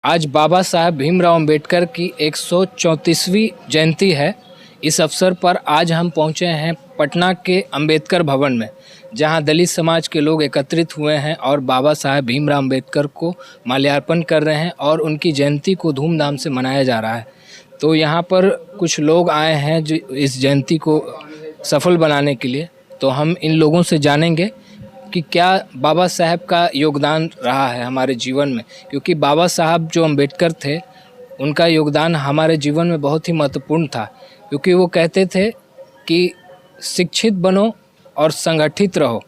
आज बाबा साहब भीमराव अंबेडकर की 134वीं जयंती है। इस अवसर पर आज हम पहुंचे हैं पटना के अंबेडकर भवन में, जहां दलित समाज के लोग एकत्रित हुए हैं और बाबा साहब भीमराव अंबेडकर को माल्यार्पण कर रहे हैं और उनकी जयंती को धूमधाम से मनाया जा रहा है। तो यहां पर कुछ लोग आए हैं जो इस जयंती को सफल बनाने के लिए। तो हम इन लोगों से जानेंगे कि क्या बाबा साहब का योगदान रहा है हमारे जीवन में, क्योंकि बाबा साहब जो अंबेडकर थे उनका योगदान हमारे जीवन में बहुत ही महत्वपूर्ण था। क्योंकि वो कहते थे कि शिक्षित बनो और संगठित रहो,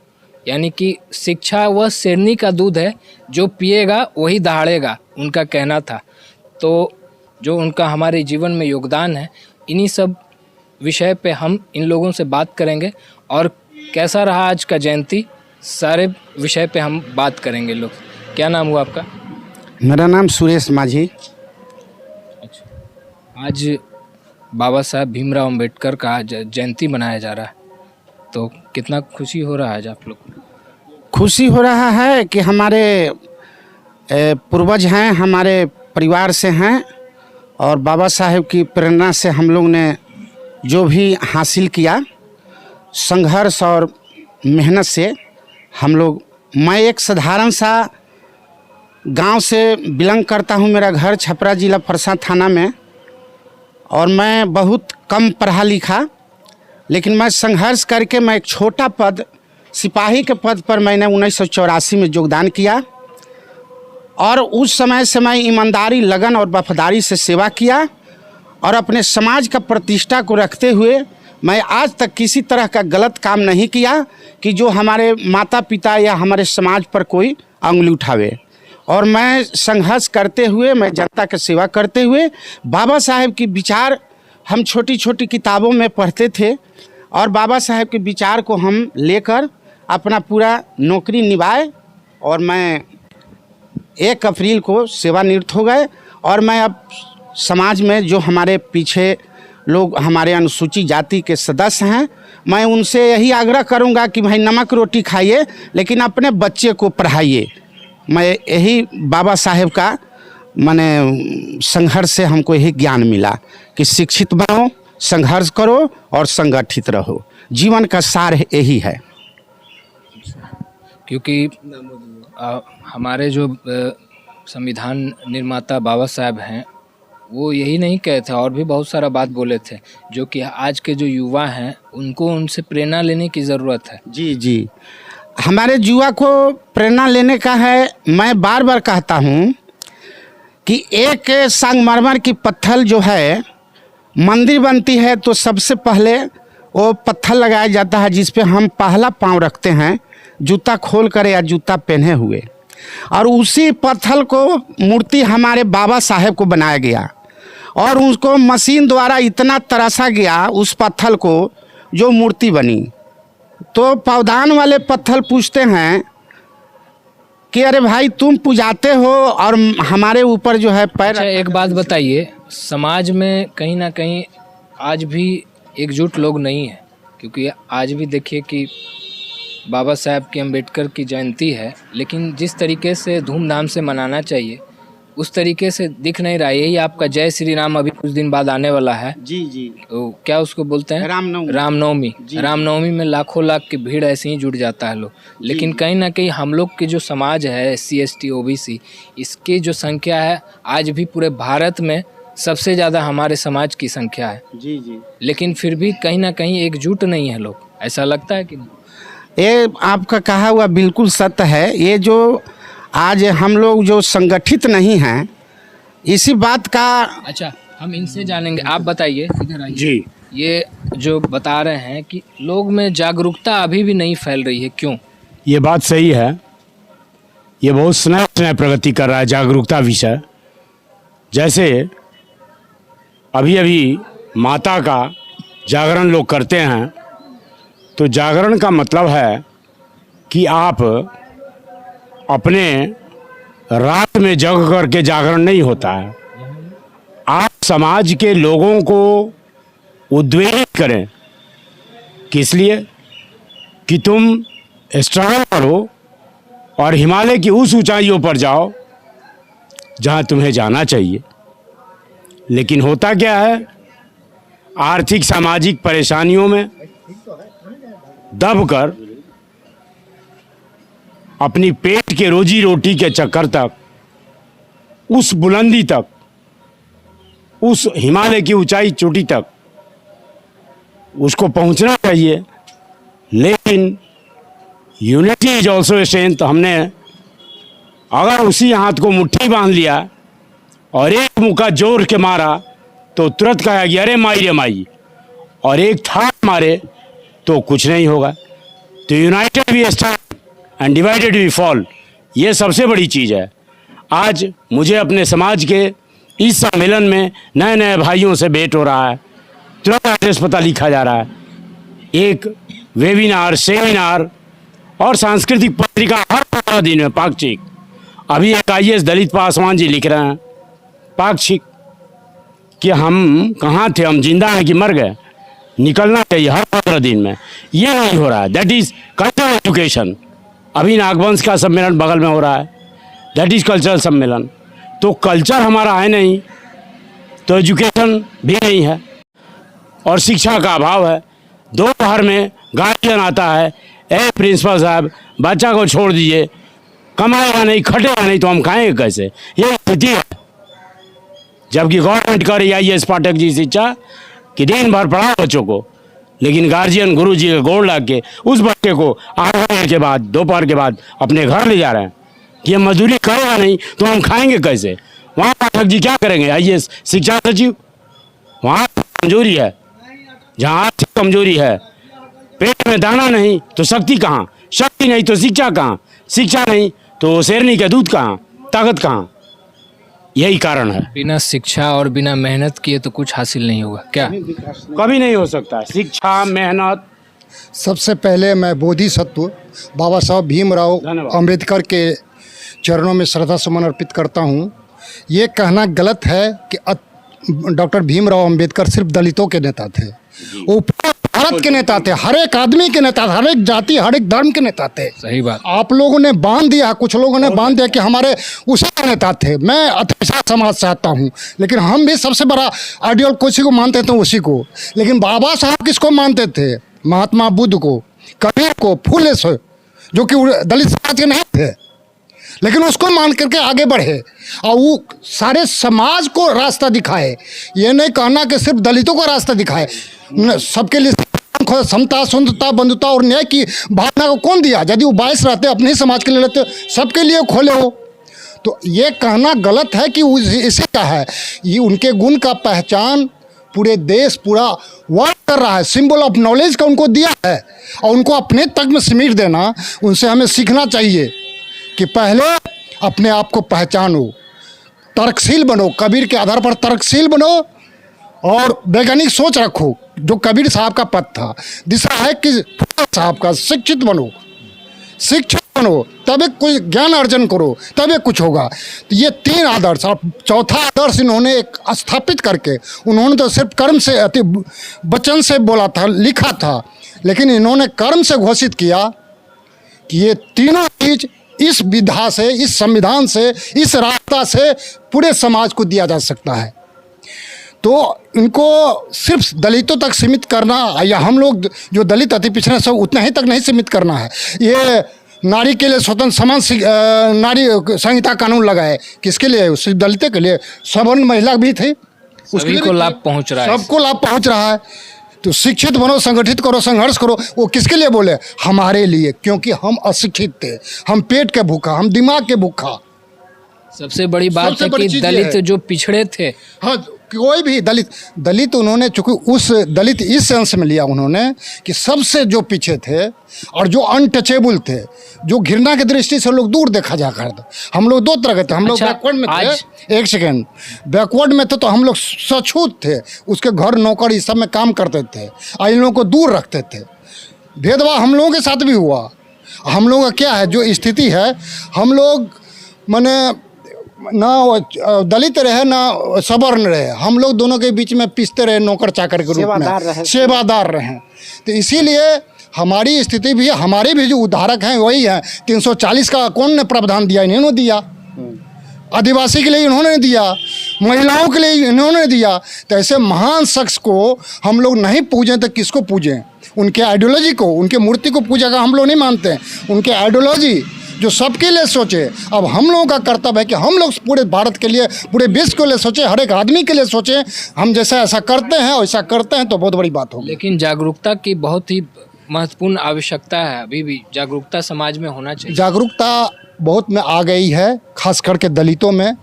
यानी कि शिक्षा वह शेरनी का दूध है, जो पिएगा वही दहाड़ेगा, उनका कहना था। तो जो उनका हमारे जीवन में योगदान है, इन्हीं सब विषय पे हम इन लोगों से बात करेंगे और कैसा रहा आज का जयंती, सारे विषय पे हम बात करेंगे। लोग, क्या नाम हुआ आपका? मेरा नाम सुरेश माझी। अच्छा, आज बाबा साहब भीमराव अंबेडकर का जयंती मनाया जा रहा है, तो कितना खुशी हो रहा है आज आप लोग को? खुशी हो रहा है कि हमारे पूर्वज हैं, हमारे परिवार से हैं और बाबा साहब की प्रेरणा से हम लोग ने जो भी हासिल किया, संघर्ष और मेहनत से हम लोग। मैं एक साधारण सा गांव से बिलोंग करता हूं। मेरा घर छपरा जिला फरसा थाना में, और मैं बहुत कम पढ़ा लिखा, लेकिन मैं संघर्ष करके मैं एक छोटा पद, सिपाही के पद पर मैंने 1984 में योगदान किया। और उस समय से मैं ईमानदारी, लगन और वफादारी से सेवा किया और अपने समाज का प्रतिष्ठा को रखते हुए मैं आज तक किसी तरह का गलत काम नहीं किया कि जो हमारे माता पिता या हमारे समाज पर कोई अंगुली उठावे। और मैं संघर्ष करते हुए, मैं जनता की सेवा करते हुए, बाबा साहब की विचार हम छोटी छोटी किताबों में पढ़ते थे और बाबा साहब के विचार को हम लेकर अपना पूरा नौकरी निभाए। और मैं 1 अप्रैल को सेवानिवृत्त हो गए। और मैं अब समाज में जो हमारे पीछे लोग, हमारे अनुसूचित जाति के सदस्य हैं, मैं उनसे यही आग्रह करूंगा कि भाई नमक रोटी खाइए, लेकिन अपने बच्चे को पढ़ाइए। मैं यही बाबा साहेब का माने संघर्ष से हमको यही ज्ञान मिला कि शिक्षित बनो, संघर्ष करो और संगठित रहो। जीवन का सार यही है। क्योंकि हमारे जो संविधान निर्माता बाबा साहब हैं, वो यही नहीं कहे थे, और भी बहुत सारा बात बोले थे, जो कि आज के जो युवा हैं उनको उनसे प्रेरणा लेने की ज़रूरत है। जी जी, हमारे युवा को प्रेरणा लेने का है। मैं बार बार कहता हूँ कि एक संगमरमर की पत्थर जो है, मंदिर बनती है तो सबसे पहले वो पत्थर लगाया जाता है जिस पे हम पहला पाँव रखते हैं, जूता खोल कर या जूता पहने हुए। और उसी पत्थर को मूर्ति हमारे बाबा साहेब को बनाया गया और उसको मशीन द्वारा इतना तराशा गया उस पत्थर को, जो मूर्ति बनी। तो पौधान वाले पत्थर पूछते हैं कि अरे भाई तुम पुजाते हो और हमारे ऊपर जो है पैर। अच्छा, एक बात बताइए, समाज में कहीं ना कहीं आज भी एकजुट लोग नहीं हैं, क्योंकि आज भी देखिए कि बाबा साहब की अंबेडकर की जयंती है, लेकिन जिस तरीके से धूमधाम से मनाना चाहिए उस तरीके से दिख नहीं रहा है। यही आपका जय श्री राम अभी कुछ दिन बाद आने वाला है। जी जी, तो क्या उसको बोलते हैं? रामनवमी। रामनवमी। रामनवमी में लाखों लाख की भीड़ ऐसे ही जुट जाता है लोग। लेकिन कहीं ना कहीं हम लोग की जो समाज है, SC ST OBC, इसकी जो संख्या है आज भी पूरे भारत में सबसे ज़्यादा हमारे समाज की संख्या है। जी जी, लेकिन फिर भी कहीं ना कहीं एकजुट नहीं है लोग, ऐसा लगता है कि नहीं? ये आपका कहा हुआ बिल्कुल सत्य है। ये जो आज हम लोग जो संगठित नहीं हैं, इसी बात का। अच्छा, हम इनसे जानेंगे। आप बताइए, इधर आइए जी। ये जो बता रहे हैं कि लोग में जागरूकता अभी भी नहीं फैल रही है, क्यों? ये बात सही है। ये बहुत स्नेह प्रगति कर रहा है जागरूकता विषय। जैसे अभी अभी माता का जागरण लोग करते हैं, तो जागरण का मतलब है कि आप अपने रात में जग करके जागरण नहीं होता है, आप समाज के लोगों को उद्वेलित करें। किस लिए? कि तुम स्ट्रगल करो और हिमालय की उस ऊंचाइयों पर जाओ जहाँ तुम्हें जाना चाहिए। लेकिन होता क्या है, आर्थिक सामाजिक परेशानियों में दबकर अपनी पेट के रोजी रोटी के चक्कर तक, उस बुलंदी तक, उस हिमालय की ऊंचाई चोटी तक उसको पहुंचना चाहिए। लेकिन यूनिटी इज ऑल्सो स्ट्रेंथ। हमने अगर उसी हाथ को मुट्ठी बांध लिया और एक मुक्का जोर के मारा तो तुरंत कहा कि अरे माई रे माई, और एक थाप मारे तो कुछ नहीं होगा। तो united we stand and divided we fall, ये सबसे बड़ी चीज़ है। आज मुझे अपने समाज के इस सम्मेलन में नए नए भाइयों से भेंट हो रहा है। तुरंत एड्रेस पता लिखा जा रहा है। एक वेबिनार, सेमिनार और सांस्कृतिक पत्रिका हर 15 दिन में पाक्षिक। अभी एक IAS दलित पासवान जी लिख रहे हैं पाक्षिक कि हम कहाँ थे, हम जिंदा हैं कि मर गए। निकलना चाहिए हर 15 दिन में। ये नहीं हो रहा है। That is cultural education. अभी नागवंश का सम्मेलन बगल में हो रहा है, दैट इज़ कल्चरल सम्मेलन। तो कल्चर हमारा है नहीं तो एजुकेशन भी नहीं है, और शिक्षा का अभाव है। दोपहर में गार्जियन आता है, ए प्रिंसिपल साहब बच्चा को छोड़ दीजिए, कमाएगा नहीं, खटेगा नहीं तो हम खाएंगे कैसे, ये स्थिति है। जबकि गवर्नमेंट कर रही है IAS पाठक जी शिक्षा कि दिन भर पढ़ाओ बच्चों को, लेकिन गार्जियन गुरु जी के गोड़ लग के उस बच्चे को 8 बजे के बाद, दोपहर के बाद अपने घर ले जा रहे हैं कि ये मजदूरी करेगा नहीं तो हम खाएंगे कैसे। वहाँ पाठक जी क्या करेंगे, IAS शिक्षा सचिव। वहाँ कमजोरी है, जहाँ आर्थिक कमजोरी है, पेट में दाना नहीं तो शक्ति कहाँ, शक्ति नहीं तो शिक्षा कहाँ, शिक्षा नहीं तो शेरनी का दूध कहाँ, ताकत कहाँ। यही कारण है। बिना शिक्षा और बिना मेहनत किए तो कुछ हासिल नहीं होगा क्या? कभी नहीं हो सकता। शिक्षा, मेहनत। सबसे पहले मैं बोधिसत्व बाबा साहब भीमराव धन्यवाद। अंबेडकर के चरणों में श्रद्धा सुमन अर्पित करता हूँ। ये कहना गलत है कि डॉक्टर भीमराव अंबेडकर सिर्फ दलितों के नेता थे, वो पूरे भारत के नेता थे, हर एक आदमी के नेता, हर एक जाति, हर एक धर्म के नेता थे। सही बात। आप लोगों ने बांध दिया, कुछ लोगों ने बांध दिया कि हमारे उसी के नेता थे। मैं अतिशय समाज से आता हूँ, लेकिन हम भी सबसे बड़ा आइडियल किसी को मानते थे, उसी को। लेकिन बाबा साहब किसको मानते थे? महात्मा बुद्ध को, कबीर को, फूले से, जो कि दलित समाज के नहीं थे, लेकिन उसको मान करके आगे बढ़े और वो सारे समाज को रास्ता दिखाए। ये नहीं कहना कि सिर्फ दलितों को रास्ता दिखाए, सबके लिए समता, सुंदरता, बंधुता और न्याय की भावना को कौन दिया? यदि वो 22 रहते, अपने ही समाज के लिए रहते, सबके लिए खोले हो। तो ये कहना गलत है कि इसी का है। ये उनके गुण का पहचान पूरे देश, पूरा वर्ल्ड कर रहा है। सिंबल ऑफ नॉलेज का उनको दिया है और उनको अपने तक में सिमट देना, उनसे हमें सीखना चाहिए कि पहले अपने आप को पहचानो, तर्कशील बनो, कबीर के आधार पर तर्कशील बनो और वैज्ञानिक सोच रखो, जो कबीर साहब का पद था। दिशा है कि साहब का शिक्षित बनो, शिक्षित बनो, तभी कोई ज्ञान अर्जन करो, तभी कुछ होगा। तो ये 3 आदर्श और चौथा आदर्श इन्होंने एक स्थापित करके, उन्होंने तो सिर्फ कर्म से, वचन से बोला था, लिखा था, लेकिन इन्होंने कर्म से घोषित किया कि ये तीनों चीज इस विधा से, इस संविधान से, इस रास्ता से पूरे समाज को दिया जा सकता है। तो इनको सिर्फ दलितों तक सीमित करना, या हम लोग जो दलित अति पिछड़े सब उतना ही तक नहीं सीमित करना है। ये नारी के लिए स्वतंत्र समान नारी संहिता कानून लगाए, किसके लिए? सिर्फ दलितों के लिए। सवर्ण महिला भी थी, सभी को लाभ पहुंच रहा है, सबको लाभ पहुंच रहा है। तो शिक्षित बनो, संगठित करो, संघर्ष करो। वो किसके लिए बोले? हमारे लिए, क्योंकि हम अशिक्षित थे, हम पेट के भूखा, हम दिमाग के भूखा। सबसे बड़ी बात है कि दलित जो पिछड़े थे, हाँ, कोई भी दलित उन्होंने, चूंकि उस दलित इस अंश में लिया उन्होंने कि सबसे जो पीछे थे और जो अनटचेबल थे, जो घृणा की दृष्टि से लोग दूर देखा जा कर थे। हम लोग 2 तरह के थे। हम लोग बैकवर्ड में थे, एक सेकेंड, बैकवर्ड में थे तो हम लोग सछूत थे, उसके घर नौकर इस सब में काम करते थे और इन लोगों को दूर रखते थे। भेदभाव हम लोगों के साथ भी हुआ। हम लोगों का क्या है, जो स्थिति है, हम लोग माने ना दलित रहे ना सवर्ण रहे, हम लोग दोनों के बीच में पिसते रहे, नौकर चाकर के रूप में सेवादार रहे। तो इसीलिए हमारी स्थिति भी, हमारे भी जो उद्धारक हैं वही हैं। 340 का कौन ने प्रावधान दिया? इन्होंने दिया। आदिवासी के लिए इन्होंने दिया, महिलाओं के लिए इन्होंने दिया। तो ऐसे महान शख्स को हम लोग नहीं पूजें तो किसको पूजें? उनके आइडियोलॉजी को, उनके मूर्ति को पूजा का हम लोग नहीं मानते हैं। उनके आइडियोलॉजी जो सबके लिए सोचे। अब हम लोगों का कर्तव्य है कि हम लोग पूरे भारत के लिए, पूरे विश्व के लिए सोचें, हर एक आदमी के लिए सोचें। हम जैसा ऐसा करते हैं वैसा करते हैं तो बहुत बड़ी बात होगी। लेकिन जागरूकता की बहुत ही महत्वपूर्ण आवश्यकता है, अभी भी जागरूकता समाज में होना चाहिए। जागरूकता बहुत में आ गई है, खास करके दलितों में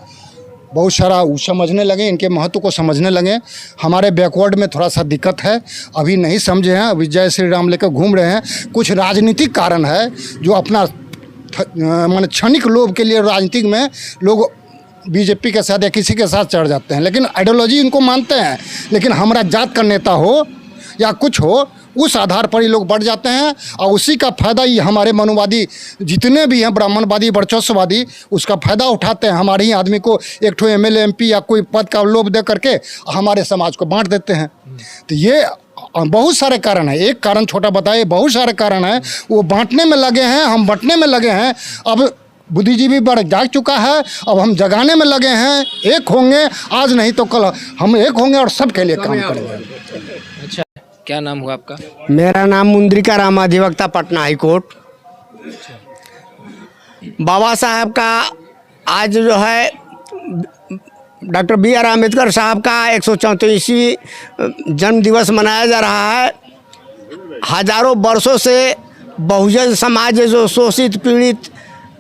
बहुत सारा समझने लगे, इनके महत्व को समझने लगे। हमारे बैकवर्ड में थोड़ा सा दिक्कत है, अभी नहीं समझे हैं, अभी जय श्री राम लेकर घूम रहे हैं। कुछ राजनीतिक कारण है जो अपना माने क्षणिक लोभ के लिए राजनीतिक में लोग बीजेपी के साथ या किसी के साथ चढ़ जाते हैं, लेकिन आइडियोलॉजी इनको मानते हैं। लेकिन हमारा जात का नेता हो या कुछ हो, उस आधार पर ये लोग बढ़ जाते हैं और उसी का फ़ायदा ये हमारे मनुवादी जितने भी हैं, ब्राह्मणवादी, वर्चस्ववादी, उसका फ़ायदा उठाते हैं। हमारे ही आदमी को एक ठो एमएलए एमपी या कोई पद का लोभ दे करके हमारे समाज को बांट देते हैं। तो ये बहुत सारे कारण है, एक कारण छोटा बताए, बहुत सारे कारण हैं। वो बांटने में लगे हैं, हम बंटने में लगे हैं। अब बुद्धिजीवी बढ़ जाग चुका है, अब हम जगाने में लगे हैं। एक होंगे आज नहीं तो कल हम एक होंगे और सबके लिए काम करेंगे। अच्छा, क्या नाम हुआ आपका? मेरा नाम मुंद्रिका राम, अधिवक्ता, पटना हाई कोर्ट। बाबा साहब का आज जो है डॉक्टर बी.आर. अम्बेडकर साहब का 134वीं जन्म दिवस मनाया जा रहा है। हजारों वर्षों से बहुजन समाज जो शोषित, पीड़ित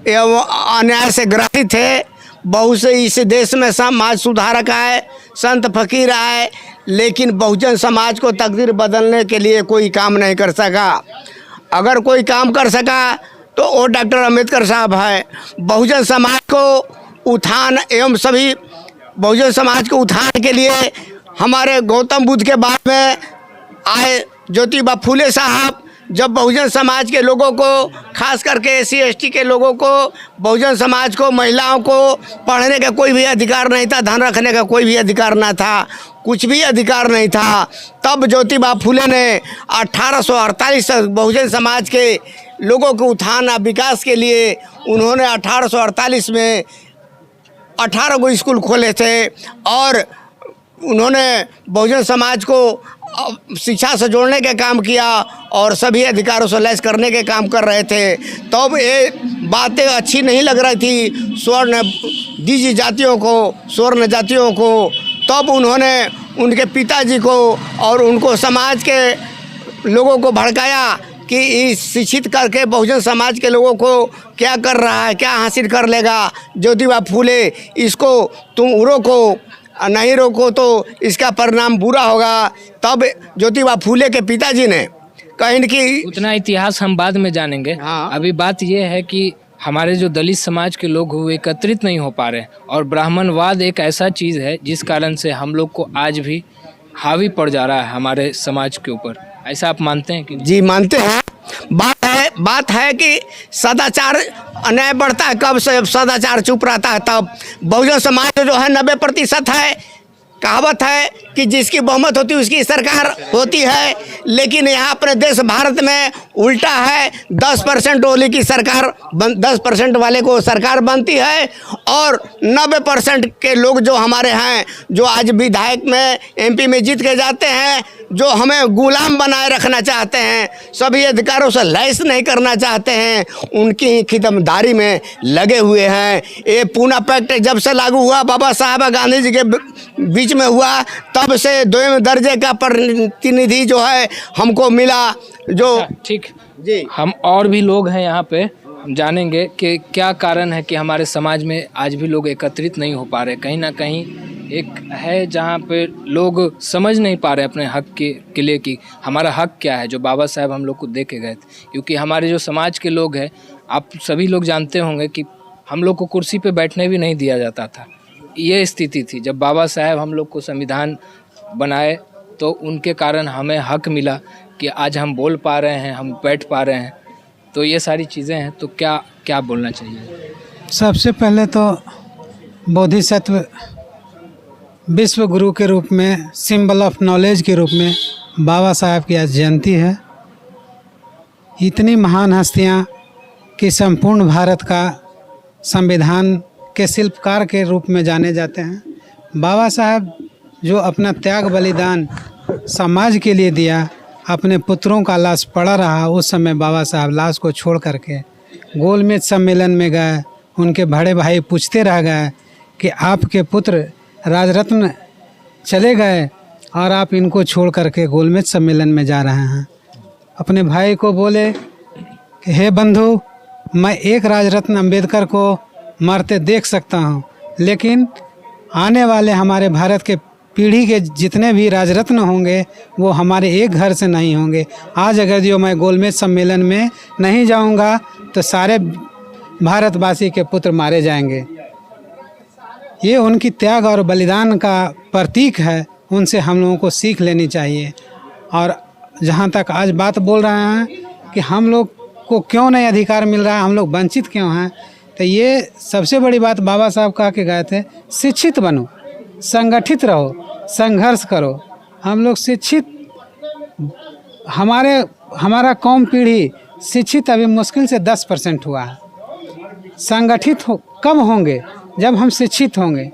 एवं अन्याय से ग्रसित है, बहुत से इस देश में समाज सुधारक आए, संत फकीर आए, लेकिन बहुजन समाज को तकदीर बदलने के लिए कोई काम नहीं कर सका। अगर कोई काम कर सका तो वो डॉक्टर अम्बेडकर साहब है। बहुजन समाज को उत्थान एवं सभी बहुजन समाज को उत्थान के लिए हमारे गौतम बुद्ध के बाद में आए ज्योतिबा फूले साहब। जब बहुजन समाज के लोगों को, खास करके SC/ST के लोगों को, बहुजन समाज को, महिलाओं को पढ़ने का कोई भी अधिकार नहीं था, धन रखने का कोई भी अधिकार ना था, कुछ भी अधिकार नहीं था, तब ज्योतिबा फूले ने 1848 तक बहुजन समाज के लोगों के उत्थान और विकास के लिए उन्होंने 1848 में 18 गो स्कूल खोले थे और उन्होंने बहुजन समाज को शिक्षा से जोड़ने का काम किया और सभी अधिकारों से लैस करने के काम कर रहे थे। तब ये बातें अच्छी नहीं लग रही थी स्वर्ण दीजी जातियों को, स्वर्ण जातियों को। तब उन्होंने उनके पिताजी को और उनको समाज के लोगों को भड़काया कि इस शिक्षित करके बहुजन समाज के लोगों को क्या कर रहा है, क्या हासिल कर लेगा। ज्योतिबा फूले, इसको तुम रोको, नहीं रोको तो इसका परिणाम बुरा होगा। तब ज्योतिबा फूले के पिताजी ने कहीं कि उतना इतिहास हम बाद में जानेंगे। हाँ। अभी बात यह है कि हमारे जो दलित समाज के लोग हुए एकत्रित नहीं हो पा रहे, और ब्राह्मणवाद एक ऐसा चीज़ है जिस कारण से हम लोग को आज भी हावी पड़ जा रहा है हमारे समाज के ऊपर। ऐसा आप मानते हैं कि? जी मानते हैं। बात है कि सदाचार अन्याय बढ़ता है, कब से सदाचार चुप रहता है तब। बहुजन समाज जो है 90% है। कहावत है कि जिसकी बहुमत होती है उसकी सरकार होती है, लेकिन यहाँ अपने देश भारत में उल्टा है। 10% वाले की सरकार 10% वाले को सरकार बनती है और 90% के लोग जो हमारे हैं, जो आज विधायक में, MP में जीत के जाते हैं, जो हमें गुलाम बनाए रखना चाहते हैं, सभी अधिकारों से लैस नहीं करना चाहते हैं, उनकी ही खिदमतदारी में लगे हुए हैं। ये पूना पैक्ट जब से लागू हुआ, बाबा साहब गांधी जी के बीच में हुआ, तब से 2वें दर्जे का प्रतिनिधि जो है हमको मिला। जो ठीक जी, हम और भी लोग हैं यहाँ पे, हम जानेंगे कि क्या कारण है कि हमारे समाज में आज भी लोग एकत्रित नहीं हो पा रहे। कहीं ना कहीं एक है जहाँ पे लोग समझ नहीं पा रहे अपने हक के लिए कि हमारा हक क्या है, जो बाबा साहब हम लोग को दे के गए थे। क्योंकि हमारे जो समाज के लोग हैं, आप सभी लोग जानते होंगे कि हम लोग को कुर्सी पे बैठने भी नहीं दिया जाता था। ये स्थिति थी जब बाबा साहब हम लोग को संविधान बनाए, तो उनके कारण हमें हक मिला कि आज हम बोल पा रहे हैं, हम बैठ पा रहे हैं। तो ये सारी चीज़ें हैं, तो क्या क्या बोलना चाहिए? सबसे पहले तो बोधिसत्व विश्व गुरु के रूप में, सिंबल ऑफ नॉलेज के रूप में बाबा साहब की आज जयंती है। इतनी महान हस्तियाँ कि संपूर्ण भारत का संविधान के शिल्पकार के रूप में जाने जाते हैं। बाबा साहब जो अपना त्याग बलिदान समाज के लिए दिया, अपने पुत्रों का लाश पड़ा रहा, उस समय बाबा साहब लाश को छोड़ करके गोलमेज सम्मेलन में गए। उनके बड़े भाई पूछते रह गए कि आपके पुत्र राजरत्न चले गए और आप इनको छोड़ करके गोलमेज सम्मेलन में जा रहे हैं। अपने भाई को बोले कि हे बंधु, मैं एक राजरत्न अंबेडकर को मरते देख सकता हूं, लेकिन आने वाले हमारे भारत के पीढ़ी के जितने भी राजरत्न होंगे वो हमारे एक घर से नहीं होंगे। आज अगर जो मैं गोलमेज सम्मेलन में नहीं जाऊंगा तो सारे भारतवासी के पुत्र मारे जाएंगे। ये उनकी त्याग और बलिदान का प्रतीक है, उनसे हम लोगों को सीख लेनी चाहिए। और जहाँ तक आज बात बोल रहे हैं कि हम लोग को क्यों नहीं अधिकार मिल रहा है, हम लोग वंचित क्यों हैं, तो ये सबसे बड़ी बात बाबा साहब कह के गए थे, शिक्षित बनो, संगठित रहो, संघर्ष करो। हम लोग शिक्षित, हमारा कौम पीढ़ी शिक्षित अभी मुश्किल से 10% हुआ है। संगठित कब होंगे? जब हम शिक्षित होंगे,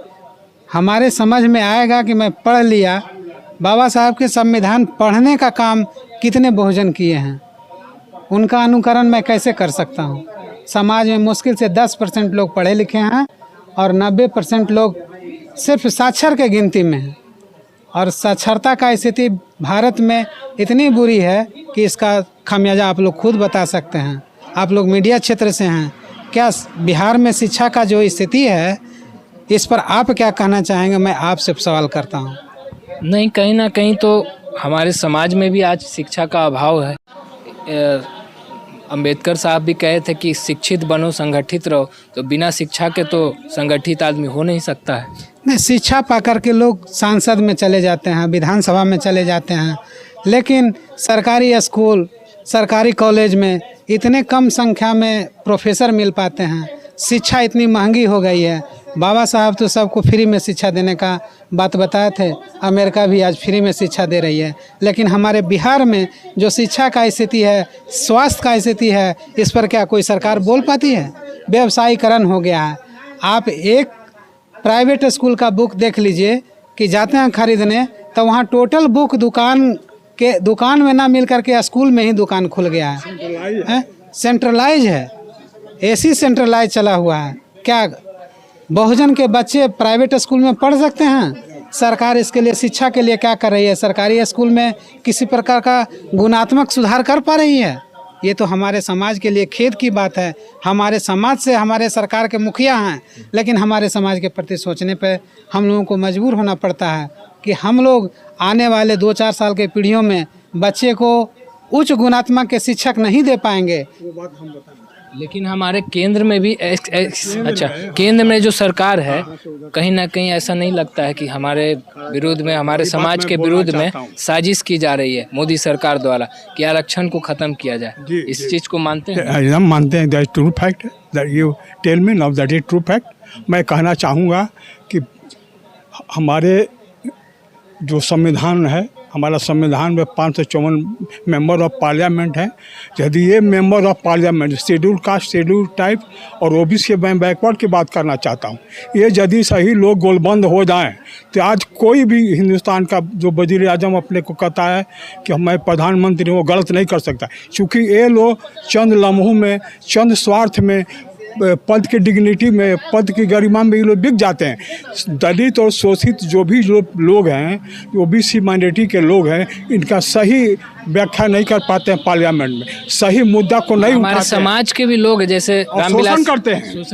हमारे समझ में आएगा कि मैं पढ़ लिया। बाबा साहब के संविधान पढ़ने का काम कितने बहुजन किए हैं, उनका अनुकरण मैं कैसे कर सकता हूँ? समाज में मुश्किल से 10% लोग पढ़े लिखे हैं और 90% लोग सिर्फ साक्षर के गिनती में हैं। और साक्षरता का स्थिति भारत में इतनी बुरी है कि इसका खामियाजा आप लोग खुद बता सकते हैं। आप लोग मीडिया क्षेत्र से हैं, क्या बिहार में शिक्षा का जो स्थिति है इस पर आप क्या कहना चाहेंगे? मैं आपसे सवाल करता हूँ। नहीं, कहीं ना कहीं तो हमारे समाज में भी आज शिक्षा का अभाव है। अंबेडकर साहब भी कहे थे कि शिक्षित बनो, संगठित रहो, तो बिना शिक्षा के तो संगठित आदमी हो नहीं सकता है। नहीं, शिक्षा पा कर के लोग सांसद में चले जाते हैं, विधानसभा में चले जाते हैं, लेकिन सरकारी स्कूल, सरकारी कॉलेज में इतने कम संख्या में प्रोफेसर मिल पाते हैं। शिक्षा इतनी महंगी हो गई है। बाबा साहब तो सबको फ्री में शिक्षा देने का बात बताए थे, अमेरिका भी आज फ्री में शिक्षा दे रही है, लेकिन हमारे बिहार में जो शिक्षा का स्थिति है, स्वास्थ्य का स्थिति है, इस पर क्या कोई सरकार बोल पाती है? व्यवसायीकरण हो गया है। आप एक प्राइवेट स्कूल का बुक देख लीजिए कि जाते हैं खरीदने तो वहाँ टोटल बुक दुकान में ना मिल करके स्कूल में ही दुकान खुल गया है। सेंट्रलाइज है, एसी सेंट्रलाइज चला हुआ है। क्या बहुजन के बच्चे प्राइवेट स्कूल में पढ़ सकते हैं? सरकार इसके लिए, शिक्षा के लिए क्या कर रही है? सरकारी स्कूल में किसी प्रकार का गुणात्मक सुधार कर पा रही है? ये तो हमारे समाज के लिए खेद की बात है। हमारे समाज से हमारे सरकार के मुखिया हैं, लेकिन हमारे समाज के प्रति सोचने पे हम लोगों को मजबूर होना पड़ता है कि हम लोग आने वाले 2-4 साल के पीढ़ियों में बच्चे को उच्च गुणात्मक के शिक्षक नहीं दे पाएंगे। लेकिन हमारे केंद्र में भी केंद्र में जो सरकार है, कहीं ना कहीं ऐसा नहीं लगता है कि हमारे विरुद्ध में, हमारे समाज के विरुद्ध में साजिश की जा रही है मोदी सरकार द्वारा कि आरक्षण को खत्म किया जाए? इस चीज़ को मानते हैं? हम मानते हैं, that true fact, that you tell me now that is true fact. मैं कहना चाहूँगा कि हमारे जो संविधान है, हमारा संविधान में 554 मेंबर ऑफ पार्लियामेंट हैं। यदि ये member of parliament schedule caste, schedule type और ओबीसी, मैं बैकवर्ड की बात करना चाहता हूँ, ये यदि सही लोग गोलबंद हो जाएं तो आज कोई भी हिंदुस्तान का जो वज़ीर आज़म अपने को कहता है कि मैं प्रधानमंत्री हूँ, वो गलत नहीं कर सकता, क्योंकि ये लोग चंद लम्हों में, चंद स्वार्थ में, पद की डिग्निटी में, पद की गरिमा में ये लोग बिक जाते हैं। दलित और शोषित जो भी लोग हैं, ओबीसी माइनॉरिटी के लोग हैं, इनका सही व्याख्या नहीं कर पाते हैं पार्लियामेंट में, सही मुद्दा को नहीं उठाते। हमारे समाज के भी लोग जैसे शोषण करते हैं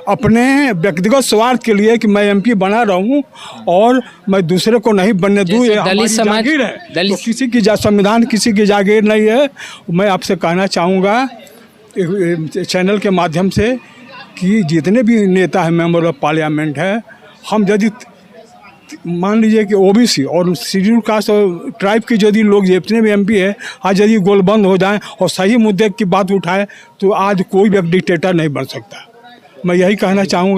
अपने व्यक्तिगत स्वार्थ के लिए कि मैं एमपी बना रहूं और मैं दूसरे को नहीं बनने दूं। ये दलित समाज जागीर है, तो किसी की संविधान किसी की जागीर नहीं है। मैं आपसे कहना चाहूँगा चैनल के माध्यम से कि जितने भी नेता हैं, मेंबर ऑफ पार्लियामेंट है, हम यदि मान लीजिए कि ओबीसी और शेड्यूल कास्ट और ट्राइब की यदि लोग जितने भी एमपी है आज यदि गोलबंद हो जाएं और सही मुद्दे की बात उठाए तो आज कोई भी डिक्टेटर नहीं बन सकता। मैं यही कहना चाहूँगा।